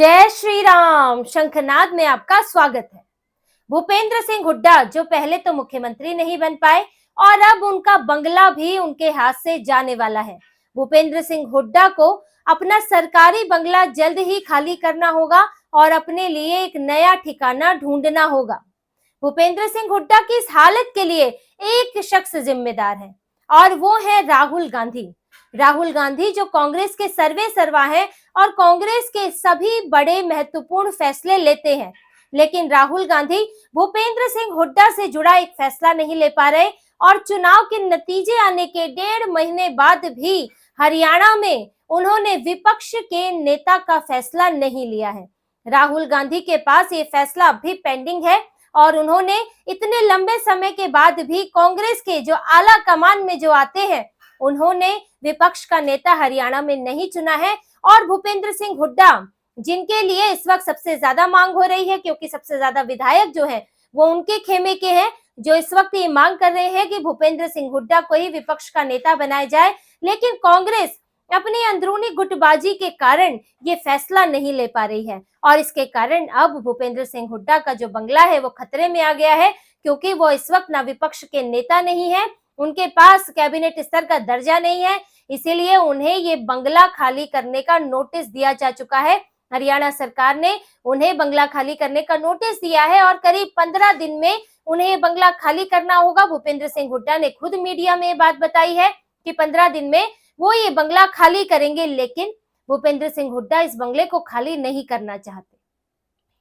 जय श्री राम। शंखनाद में आपका स्वागत है। भूपेंद्र सिंह हुड्डा जो पहले तो मुख्यमंत्री नहीं बन पाए और अब उनका बंगला भी उनके हाथ से जाने वाला है। भूपेंद्र सिंह हुड्डा को अपना सरकारी बंगला जल्द ही खाली करना होगा और अपने लिए एक नया ठिकाना ढूंढना होगा। भूपेंद्र सिंह हुड्डा की इस हालत के लिए एक शख्स जिम्मेदार है और वो है राहुल गांधी। राहुल गांधी जो कांग्रेस के सर्वे सर्वा हैं और कांग्रेस के सभी बड़े महत्वपूर्ण फैसले लेते हैं, लेकिन राहुल गांधी भूपेंद्र सिंह हुड्डा से जुड़ा एक फैसला नहीं ले पा रहे और चुनाव के नतीजे आने के 1.5 महीने बाद भी हरियाणा में उन्होंने विपक्ष के नेता का फैसला नहीं लिया है। राहुल गांधी के पास ये फैसला अब भी पेंडिंग है और उन्होंने इतने लंबे समय के बाद भी कांग्रेस के जो आला कमान में जो आते हैं, उन्होंने विपक्ष का नेता हरियाणा में नहीं चुना है। और भूपेंद्र सिंह हुड्डा जिनके लिए इस वक्त सबसे ज्यादा मांग हो रही है, क्योंकि सबसे ज्यादा विधायक जो है वो उनके खेमे के हैं, जो इस वक्त ये मांग कर रहे हैं कि भूपेंद्र सिंह हुड्डा को ही विपक्ष का नेता बनाया जाए, लेकिन कांग्रेस अपनी अंदरूनी गुटबाजी के कारण ये फैसला नहीं ले पा रही है और इसके कारण अब भूपेंद्र सिंह हुड्डा का जो बंगला है वो खतरे में आ गया है, क्योंकि वो इस वक्त ना विपक्ष के नेता नहीं है, उनके पास कैबिनेट स्तर का दर्जा नहीं है, इसीलिए उन्हें ये बंगला खाली करने का नोटिस दिया जा चुका है। हरियाणा सरकार ने उन्हें बंगला खाली करने का नोटिस दिया है और करीब 15 दिन में उन्हें ये बंगला खाली करना होगा। भूपेंद्र सिंह हुड्डा ने खुद मीडिया में बात बताई है कि 15 दिन में वो ये बंगला खाली करेंगे, लेकिन भूपेंद्र सिंह हुड्डा इस बंगले को खाली नहीं करना चाहते,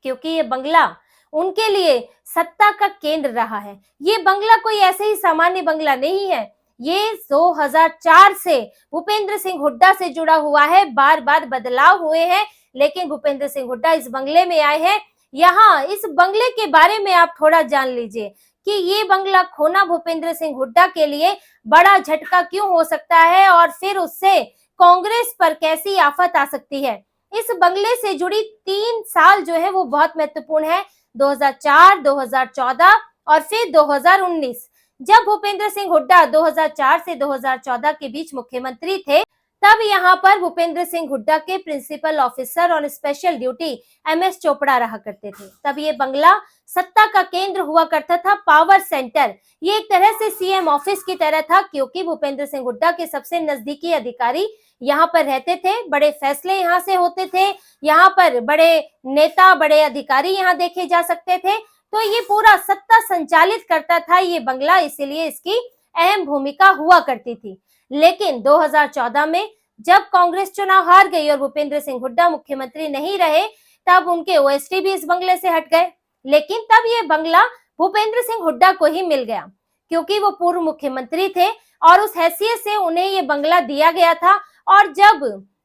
क्योंकि ये बंगला उनके लिए सत्ता का केंद्र रहा है। ये बंगला कोई ऐसे ही सामान्य बंगला नहीं है, ये 2004 से भूपेंद्र सिंह हुड्डा से जुड़ा हुआ है। बार बार बदलाव हुए हैं, लेकिन भूपेंद्र सिंह हुड्डा इस बंगले में आए हैं। यहाँ इस बंगले के बारे में आप थोड़ा जान लीजिए कि ये बंगला खोना भूपेंद्र सिंह हुड्डा के लिए बड़ा झटका क्यों हो सकता है और फिर उससे कांग्रेस पर कैसी आफत आ सकती है। इस बंगले से जुड़ी 3 साल जो है वो बहुत महत्वपूर्ण है, 2004, 2014 और फिर 2019। जब भूपेंद्र सिंह हुड्डा 2004 से 2014 के बीच मुख्यमंत्री थे, तब यहाँ पर भूपेंद्र सिंह हुड्डा के प्रिंसिपल ऑफिसर और स्पेशल ड्यूटी MS चोपड़ा रहा करते थे। तब ये बंगला सत्ता का केंद्र हुआ करता था, पावर सेंटर। ये एक तरह से CM ऑफिस की तरह था, क्योंकि भूपेंद्र सिंह हुड्डा के सबसे नजदीकी अधिकारी यहाँ पर रहते थे, बड़े फैसले यहाँ से होते थे, यहाँ पर बड़े नेता बड़े अधिकारी यहाँ देखे जा सकते थे। तो ये पूरा सत्ता संचालित करता था ये बंगला, इसीलिए इसकी अहम भूमिका हुआ करती थी। लेकिन 2014 में जब कांग्रेस चुनाव हार गई और भूपेंद्र सिंह हुड्डा मुख्यमंत्री नहीं रहे, तब उनके OSD भी इस बंगले से हट गए, लेकिन तब ये बंगला भूपेंद्र सिंह हुड्डा को ही मिल गया, क्योंकि वो पूर्व मुख्यमंत्री थे और उस हैसियत से उन्हें ये बंगला दिया गया था। और जब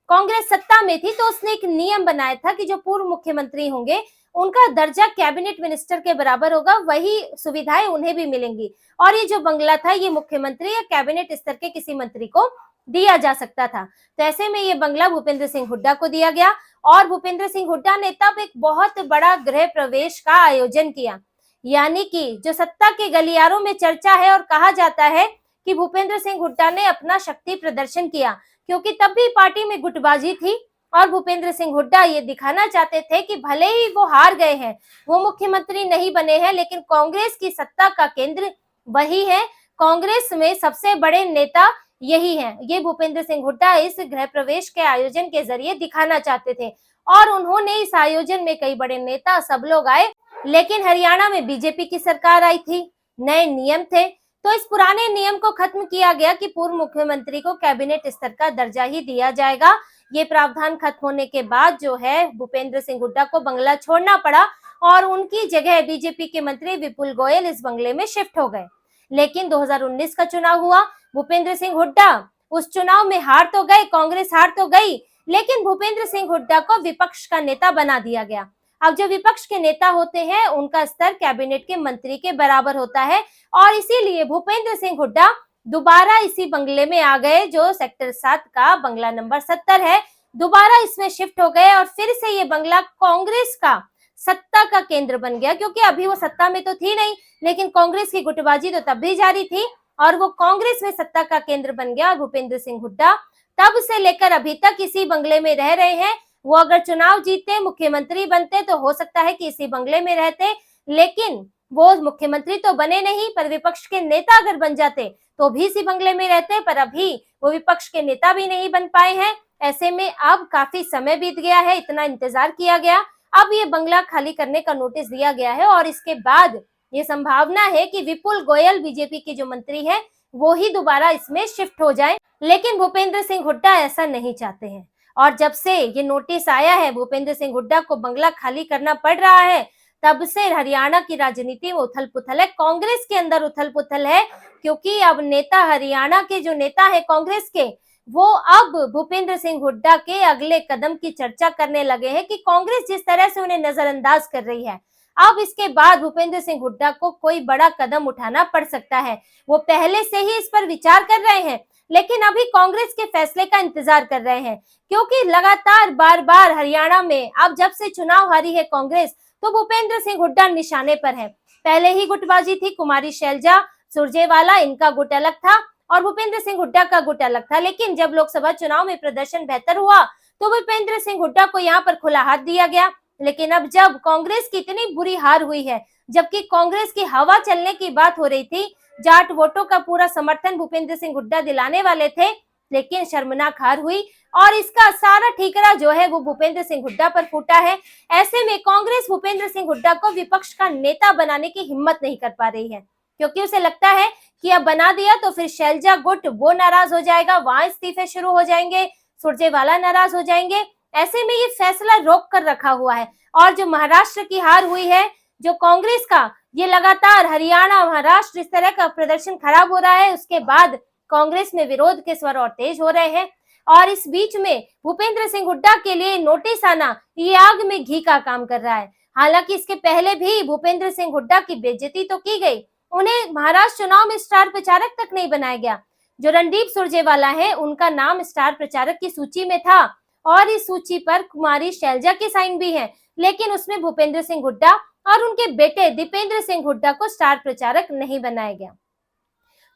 कांग्रेस सत्ता में थी तो उसने एक नियम बनाया था कि जो पूर्व मुख्यमंत्री होंगे उनका दर्जा कैबिनेट मिनिस्टर के बराबर होगा, वही सुविधाएं उन्हें भी मिलेंगी। और ये जो बंगला था ये मुख्यमंत्री या कैबिनेट स्तर के किसी मंत्री को दिया जा सकता था। तो ऐसे में ये बंगला भूपेंद्र सिंह हुड्डा को दिया गया और भूपेंद्र सिंह हुड्डा ने तब एक बहुत बड़ा गृह प्रवेश का आयोजन किया, यानी कि जो सत्ता के गलियारों में चर्चा है और कहा जाता है कि भूपेंद्र सिंह हुड्डा ने अपना शक्ति प्रदर्शन किया, क्योंकि तब भी पार्टी में गुटबाजी थी और भूपेंद्र सिंह हुड्डा ये दिखाना चाहते थे कि भले ही वो हार गए हैं, वो मुख्यमंत्री नहीं बने हैं, लेकिन कांग्रेस की सत्ता का केंद्र वही है, कांग्रेस में सबसे बड़े नेता यही हैं। ये भूपेंद्र सिंह हुड्डा इस गृह प्रवेश के आयोजन के जरिए दिखाना चाहते थे और उन्होंने इस आयोजन में कई बड़े नेता सब लोग आए, लेकिन हरियाणा में बीजेपी की सरकार आई थी, नए नियम थे, तो इस पुराने नियम को खत्म किया गया कि पूर्व मुख्यमंत्री को कैबिनेट स्तर का दर्जा ही दिया जाएगा। ये प्रावधान खत्म होने के बाद जो है भूपेंद्र सिंह हुड्डा को बंगला छोड़ना पड़ा और उनकी जगह बीजेपी के मंत्री विपुल गोयल इस बंगले में शिफ्ट हो गए। लेकिन 2019 का चुनाव हुआ, भूपेंद्र सिंह हुड्डा उस चुनाव में हार तो गए, कांग्रेस हार तो गई, लेकिन भूपेंद्र सिंह हुड्डा को विपक्ष का नेता बना दिया गया। अब जो विपक्ष के नेता होते हैं उनका स्तर कैबिनेट के मंत्री के बराबर होता है और इसीलिए भूपेंद्र सिंह हुड्डा दोबारा इसी बंगले में आ गए, जो सेक्टर 7 का बंगला नंबर 70 है। दोबारा इसमें शिफ्ट हो गए और फिर से ये बंगला कांग्रेस का सत्ता का केंद्र बन गया, क्योंकि अभी वो सत्ता में तो थी नहीं, लेकिन कांग्रेस की गुटबाजी तो तब भी जारी थी और वो कांग्रेस में सत्ता का केंद्र बन गया। और भूपेंद्र सिंह हुड्डा तब से लेकर अभी तक इसी बंगले में रह रहे हैं। वो अगर चुनाव जीतते, मुख्यमंत्री बनते तो हो सकता है कि इसी बंगले में रहते, लेकिन वो मुख्यमंत्री तो बने नहीं, पर विपक्ष के नेता अगर बन जाते तो भी इसी बंगले में रहते, पर अभी वो विपक्ष के नेता भी नहीं बन पाए हैं। ऐसे में अब काफी समय बीत गया है, इतना इंतजार किया गया, अब ये बंगला खाली करने का नोटिस दिया गया है और इसके बाद ये संभावना है कि विपुल गोयल बीजेपी के जो मंत्री हैं वो ही दोबारा इसमें शिफ्ट हो जाए, लेकिन भूपेंद्र सिंह हुड्डा ऐसा नहीं चाहते हैं। और जब से ये नोटिस आया है, भूपेंद्र सिंह हुड्डा को बंगला खाली करना पड़ रहा है, तब से हरियाणा की राजनीति में उथल पुथल है, कांग्रेस के अंदर उथल पुथल है, क्योंकि अब नेता, हरियाणा के जो नेता है कांग्रेस के, वो अब भूपेंद्र सिंह हुड्डा के अगले कदम की चर्चा करने लगे हैं कि कांग्रेस जिस तरह से उन्हें नजरअंदाज कर रही है, अब इसके बाद भूपेंद्र सिंह हुड्डा को कोई बड़ा कदम उठाना पड़ सकता है। वो पहले से ही इस पर विचार कर रहे हैं, लेकिन अभी कांग्रेस के फैसले का इंतजार कर रहे हैं, क्योंकि लगातार बार बार हरियाणा में अब जब से चुनाव हारी है कांग्रेस, तो भूपेंद्र सिंह हुड्डा निशाने पर है। पहले ही गुटबाजी थी, कुमारी शैलजा सुरजेवाला, इनका गुट अलग था और भूपेंद्र सिंह हुड्डा का गुट अलग था, लेकिन जब लोकसभा चुनाव में प्रदर्शन बेहतर हुआ तो भूपेंद्र सिंह हुड्डा को यहाँ पर खुला हाथ दिया गया। लेकिन अब जब कांग्रेस की इतनी बुरी हार हुई है, जबकि कांग्रेस की हवा चलने की बात हो रही थी, जाट वोटों का पूरा समर्थन भूपेंद्र सिंह हुड्डा दिलाने वाले थे, लेकिन शर्मनाक हार हुई और इसका सारा ठीकरा जो है वो भूपेंद्र सिंह हुड्डा पर फूटा है। ऐसे में कांग्रेस भूपेंद्र सिंह हुड्डा को विपक्ष का नेता बनाने की हिम्मत नहीं कर पा रही है, क्योंकि उसे लगता है कि अब बना दिया तो फिर शैलजा गुट वो नाराज हो जाएगा, वहां इस्तीफे शुरू हो जाएंगे, सुरजेवाला नाराज हो जाएंगे। ऐसे में ये फैसला रोक कर रखा हुआ है। और जो महाराष्ट्र की हार हुई है, जो कांग्रेस का ये लगातार हरियाणा, महाराष्ट्र इस तरह का प्रदर्शन खराब हो रहा है, उसके बाद कांग्रेस में विरोध के स्वर और तेज हो रहे हैं। और इस बीच में भूपेंद्र सिंह हुड्डा के लिए नोटिस आना ये आग में घी का काम कर रहा है। हालांकि इसके पहले भी भूपेंद्र सिंह हुड्डा की बेइज्जती तो की गई, उन्हें महाराष्ट्र चुनाव में स्टार प्रचारक तक नहीं बनाया गया। जो रणदीप सुरजेवाला है, उनका नाम स्टार प्रचारक की सूची में था और इस सूची पर कुमारी शैलजा की साइन भी है, लेकिन उसमें भूपेंद्र सिंह हुड्डा और उनके बेटे दीपेंद्र सिंह हुड्डा को स्टार प्रचारक नहीं बनाया गया।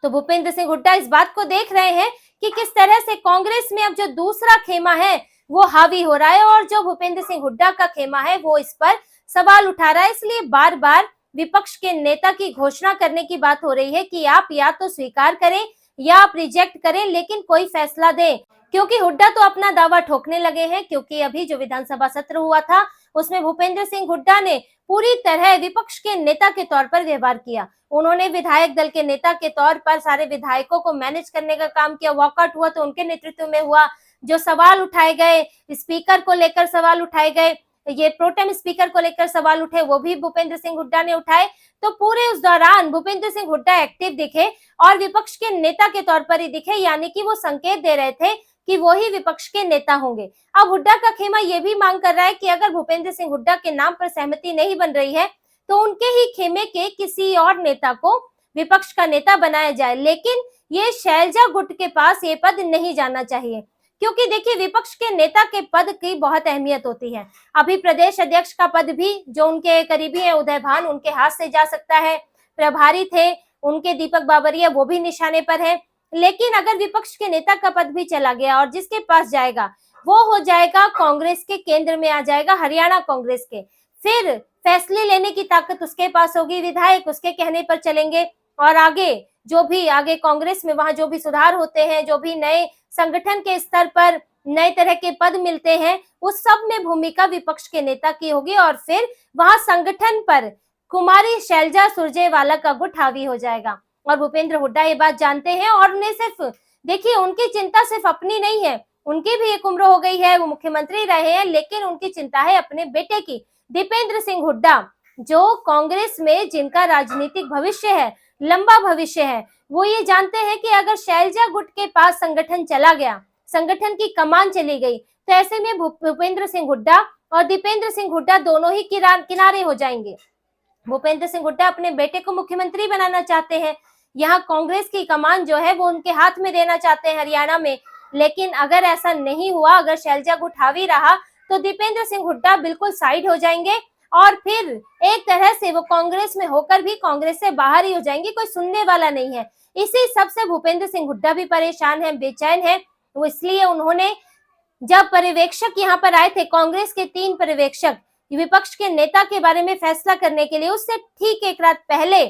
तो भूपेंद्र सिंह हुड्डा इस बात को देख रहे हैं कि किस तरह से कांग्रेस में अब जो दूसरा खेमा है वो हावी हो रहा है और जो भूपेंद्र सिंह हुड्डा का खेमा है वो इस पर सवाल उठा रहा है। इसलिए बार बार विपक्ष के नेता की घोषणा करने की बात हो रही है कि आप या तो स्वीकार करें या आप रिजेक्ट करें, लेकिन कोई फैसला दें, क्योंकि हुड्डा तो अपना दावा ठोकने लगे हैं। क्योंकि अभी जो विधानसभा सत्र हुआ था उसमें भूपेंद्र सिंह हुड्डा ने पूरी तरह विपक्ष के नेता के तौर पर व्यवहार किया। उन्होंने विधायक दल के नेता के तौर पर सारे विधायकों को मैनेज करने का काम किया। वॉकआउट हुआ तो उनके नेतृत्व में हुआ। जो सवाल उठाए गए, स्पीकर को लेकर सवाल उठाए गए, ये प्रोटेम स्पीकर को लेकर सवाल उठे, वो भी भूपेंद्र सिंह हुड्डा ने उठाए। तो पूरे उस दौरान भूपेंद्र सिंह हुड्डा एक्टिव दिखे और विपक्ष के नेता के तौर पर ही दिखे, यानी कि वो संकेत दे रहे थे कि वो ही विपक्ष के नेता होंगे। अब हुड्डा का खेमा ये भी मांग कर रहा है कि अगर भूपेंद्र सिंह हुड्डा के नाम पर सहमति नहीं बन रही है तो उनके ही खेमे के किसी और नेता को विपक्ष का नेता बनाया जाए, लेकिन ये शैलजा गुट के पास ये पद नहीं जाना चाहिए, क्योंकि देखिए विपक्ष के नेता के पद की बहुत अहमियत होती है। अभी प्रदेश अध्यक्ष का पद भी जो उनके करीबी है उदय भान, उनके हाथ से जा सकता है। प्रभारी थे उनके दीपक बाबरिया, वो भी निशाने पर है। लेकिन अगर विपक्ष के नेता का पद भी चला गया और जिसके पास जाएगा वो हो जाएगा कांग्रेस के केंद्र में आ जाएगा, हरियाणा कांग्रेस के। फिर फैसले लेने की ताकत उसके पास होगी, विधायक उसके कहने पर चलेंगे और आगे कांग्रेस में वहां जो भी सुधार होते हैं, जो भी नए संगठन के स्तर पर नए तरह के पद मिलते हैं, उस सब में भूमिका विपक्ष के नेता की होगी और फिर वहां संगठन पर कुमारी शैलजा सुरजेवाला का गुट हावी हो जाएगा। और भूपेंद्र हुड्डा ये बात जानते हैं और उन्हें सिर्फ देखिए उनकी चिंता सिर्फ अपनी नहीं है, उनकी भी एक उम्र हो गई है, वो मुख्यमंत्री रहे हैं, लेकिन उनकी चिंता है अपने बेटे की, दीपेंद्र सिंह हुड्डा, जो कांग्रेस में जिनका राजनीतिक भविष्य है, लंबा भविष्य है। वो ये जानते हैं कि अगर शैलजा गुट के पास संगठन चला गया, संगठन की कमान चली गई, तो ऐसे में भूपेंद्र सिंह हुड्डा और दीपेंद्र सिंह हुड्डा दोनों ही किनारे हो जाएंगे। भूपेंद्र सिंह हुड्डा अपने बेटे को मुख्यमंत्री बनाना चाहते हैं, यहाँ कांग्रेस की कमान जो है वो उनके हाथ में देना चाहते हैं हरियाणा में। लेकिन अगर ऐसा नहीं हुआ, अगर शैलजा गुट हावी रहा, तो दीपेंद्र सिंह हुड्डा बिल्कुल साइड हो जाएंगे और फिर एक तरह से वो कांग्रेस में होकर भी कांग्रेस से बाहर ही हो जाएंगे, कोई सुनने वाला नहीं है। इसी सबसे भूपेंद्र सिंह हुड्डा भी परेशान है, बेचैन है। वो इसलिए उन्होंने जब पर्यवेक्षक यहाँ पर आए थे, कांग्रेस के 3 पर्यवेक्षक विपक्ष के नेता के बारे में फैसला करने के लिए, उससे ठीक एक रात पहले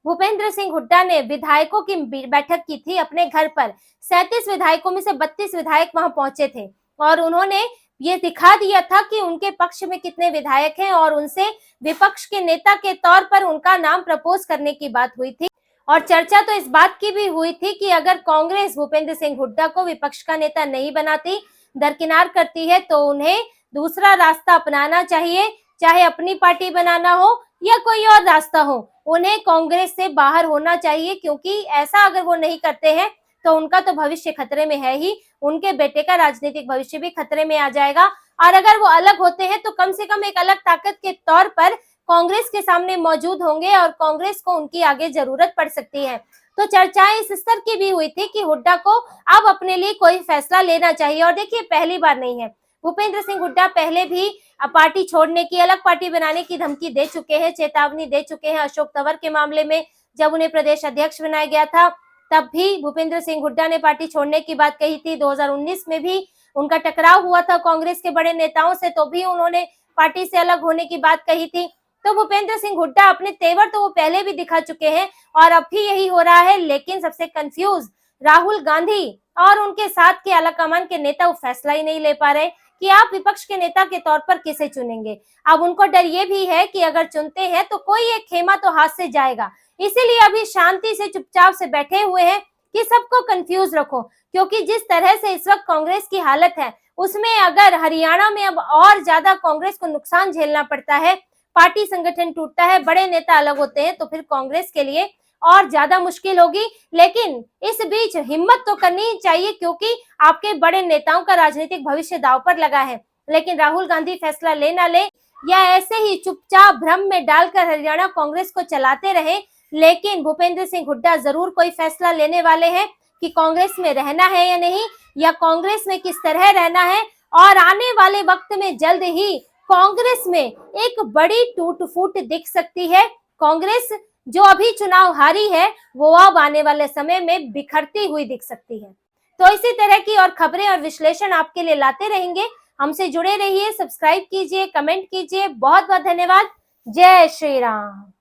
भूपेंद्र सिंह हुड्डा ने विधायकों की बैठक की थी अपने घर पर। 37 विधायकों में से 32 विधायक वहां पहुंचे थे और उन्होंने ये दिखा दिया था कि उनके पक्ष में कितने विधायक हैं और उनसे विपक्ष के नेता के तौर पर उनका नाम प्रपोज करने की बात हुई थी। और चर्चा तो इस बात की भी हुई थी कि अगर कांग्रेस भूपेंद्र सिंह हुड्डा को विपक्ष का नेता नहीं बनाती, दरकिनार करती है, तो उन्हें दूसरा रास्ता अपनाना चाहिए, चाहे अपनी पार्टी बनाना हो या कोई और रास्ता हो। उन्हें कांग्रेस से बाहर होना चाहिए, क्योंकि ऐसा अगर वो नहीं करते हैं तो उनका तो भविष्य खतरे में है ही, उनके बेटे का राजनीतिक भविष्य भी खतरे में आ जाएगा। और अगर वो अलग होते हैं तो कम से कम एक अलग ताकत के तौर पर कांग्रेस के सामने मौजूद होंगे और कांग्रेस को उनकी आगे जरूरत पड़ सकती है। तो चर्चाएं इस स्तर की भी हुई थी कि हुड्डा को अब अपने लिए कोई फैसला लेना चाहिए। और देखिए, पहली बार नहीं है, भूपेंद्र सिंह हुड्डा पहले भी पार्टी छोड़ने की, अलग पार्टी बनाने की धमकी दे चुके हैं, चेतावनी दे चुके हैं। अशोक तंवर के मामले में जब उन्हें प्रदेश अध्यक्ष बनाया गया था, तब भी भूपेंद्र सिंह हुड्डा ने पार्टी छोड़ने की बात कही थी। 2019 में भी उनका टकराव हुआ था कांग्रेस के बड़े नेताओं से, तो भी उन्होंने पार्टी से अलग होने की बात कही थी। तो भूपेंद्र सिंह हुड्डा अपने तेवर तो वो पहले भी दिखा चुके हैं और अब भी यही हो रहा है। लेकिन सबसे कंफ्यूज राहुल गांधी और उनके साथ के आलाकमान के नेता वो फैसला ही नहीं ले पा रहे कि आप विपक्ष के नेता के तौर पर किसे चुनेंगे। अब उनको डर ये भी है कि अगर चुनते हैं तो कोई एक खेमा तो हाथ से जाएगा, इसीलिए अभी शांति से चुपचाप से बैठे हुए हैं कि सबको कंफ्यूज रखो। क्योंकि जिस तरह से इस वक्त कांग्रेस की हालत है, उसमें अगर हरियाणा में अब और ज्यादा कांग्रेस को नुकसान झेलना पड़ता है, पार्टी संगठन टूटता है, बड़े नेता अलग होते हैं, तो फिर कांग्रेस के लिए और ज्यादा मुश्किल होगी। लेकिन इस बीच हिम्मत तो करनी चाहिए, क्योंकि आपके बड़े नेताओं का राजनीतिक भविष्य दांव पर लगा है। लेकिन राहुल गांधी फैसला ले ना ले या ऐसे ही चुपचाप भ्रम में डालकर हरियाणा कांग्रेस को चलाते रहे, लेकिन भूपेंद्र सिंह हुड्डा जरूर कोई फैसला लेने वाले हैं कि कांग्रेस में रहना है या नहीं, या कांग्रेस में किस तरह रहना है। और आने वाले वक्त में जल्द ही कांग्रेस में एक बड़ी टूट फूट दिख सकती है। कांग्रेस जो अभी चुनाव हारी है, वो अब आने वाले समय में बिखरती हुई दिख सकती है। तो इसी तरह की और खबरें और विश्लेषण आपके लिए लाते रहेंगे। हमसे जुड़े रहिए, सब्सक्राइब कीजिए, कमेंट कीजिए। बहुत बहुत धन्यवाद। जय श्री राम।